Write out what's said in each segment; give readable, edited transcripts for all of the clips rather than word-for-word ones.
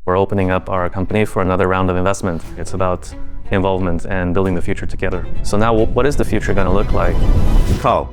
We're opening up our company for another round of investment. It's about involvement and building the future together. So now what is the future going to look like? Carl,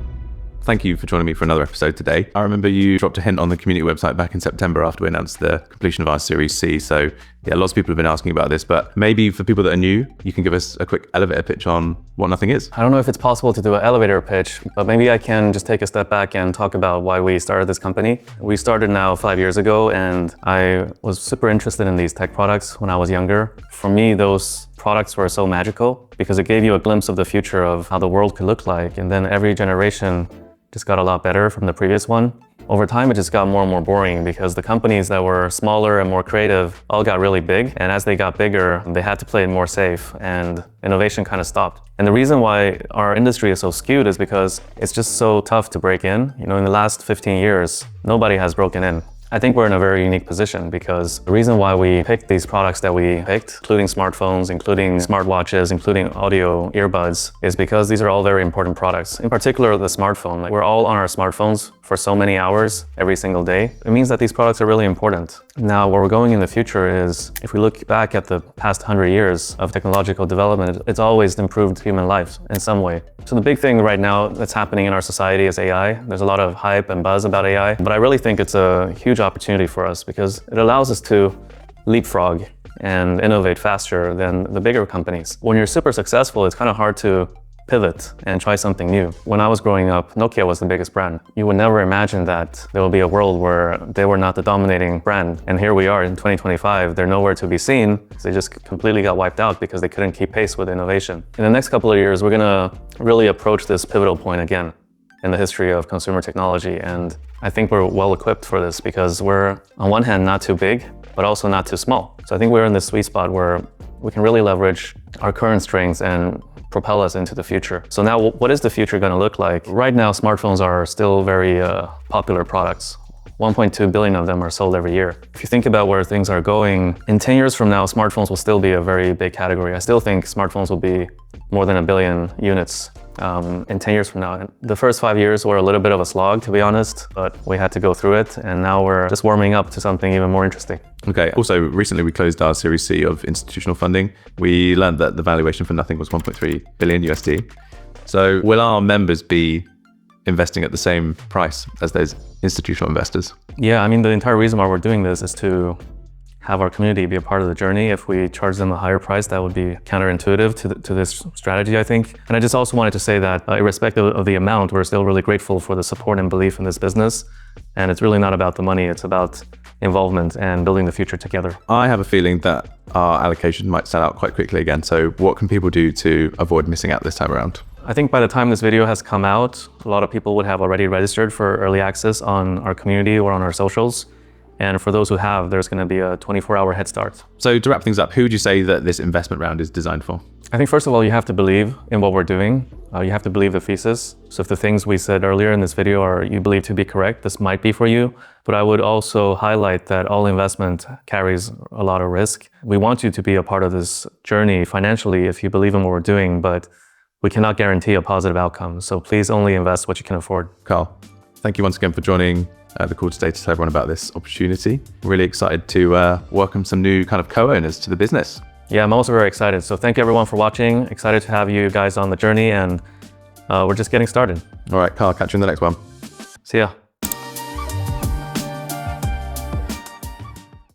thank you for joining me for another episode today. I remember you dropped a hint on the community website back in September after we announced the completion of our Series C. So yeah, lots of people have been asking about this, but maybe for people that are new, you can give us a quick elevator pitch on what Nothing is. I don't know if it's possible to do an elevator pitch, but maybe I can just take a step back and talk about why we started this company. We started now 5 years ago, and I was super interested in these tech products when I was younger. For me, those products were so magical because it gave you a glimpse of the future of how the world could look like. And then every generation just got a lot better from the previous one. Over time, it just got more and more boring because the companies that were smaller and more creative all got really big. And as they got bigger, they had to play it more safe and innovation kind of stopped. And the reason why our industry is so skewed is because it's just so tough to break in. You know, in the last 15 years, nobody has broken in. I think we're in a very unique position because the reason why we picked these products that we picked, including smartphones, including smartwatches, including audio earbuds, is because these are all very important products. In particular, the smartphone. Like, we're all on our smartphones for so many hours every single day. It means that these products are really important. Now, where we're going in the future is, if we look back at the past 100 years of technological development, it's always improved human life in some way. So the big thing right now that's happening in our society is AI. There's a lot of hype and buzz about AI, but I really think it's a huge opportunity for us because it allows us to leapfrog and innovate faster than the bigger companies. When you're super successful, it's kind of hard to pivot and try something new. When I was growing up, Nokia was the biggest brand. You would never imagine that there will be a world where they were not the dominating brand. And here we are in 2025, they're nowhere to be seen. They just completely got wiped out because they couldn't keep pace with innovation. In the next couple of years, we're gonna really approach this pivotal point again in the history of consumer technology. And I think we're well equipped for this because we're, on one hand, not too big, but also not too small. So I think we're in this sweet spot where we can really leverage our current strengths and propel us into the future. So now what is the future going to look like? Right now, smartphones are still very popular products. 1.2 billion of them are sold every year. If you think about where things are going, in 10 years from now, smartphones will still be a very big category. I still think smartphones will be more than 1 billion units in 10 years from now. And the first 5 years were a little bit of a slog, to be honest, but we had to go through it. And now we're just warming up to something even more interesting. Okay. Also, recently we closed our Series C of institutional funding. We learned that the valuation for Nothing was 1.3 billion USD. So will our members be investing at the same price as those institutional investors? Yeah, I mean, the entire reason why we're doing this is to have our community be a part of the journey. If we charge them a higher price, that would be counterintuitive to this strategy, I think. And I just also wanted to say that irrespective of the amount, we're still really grateful for the support and belief in this business. And it's really not about the money, it's about involvement and building the future together. I have a feeling that our allocation might sell out quite quickly again. So what can people do to avoid missing out this time around? I think by the time this video has come out, a lot of people would have already registered for early access on our community or on our socials. And for those who have, there's going to be a 24-hour head start. So to wrap things up, who would you say that this investment round is designed for? I think first of all, you have to believe in what we're doing. You have to believe the thesis. So if the things we said earlier in this video are you believe to be correct, this might be for you. But I would also highlight that all investment carries a lot of risk. We want you to be a part of this journey financially if you believe in what we're doing, but we cannot guarantee a positive outcome. So please only invest what you can afford. Carl, thank you once again for joining the call today to tell everyone about this opportunity. Really excited to welcome some new kind of co-owners to the business. Yeah, I'm also very excited. So thank you everyone for watching. Excited to have you guys on the journey, and we're just getting started. All right, Carl, catch you in the next one. See ya.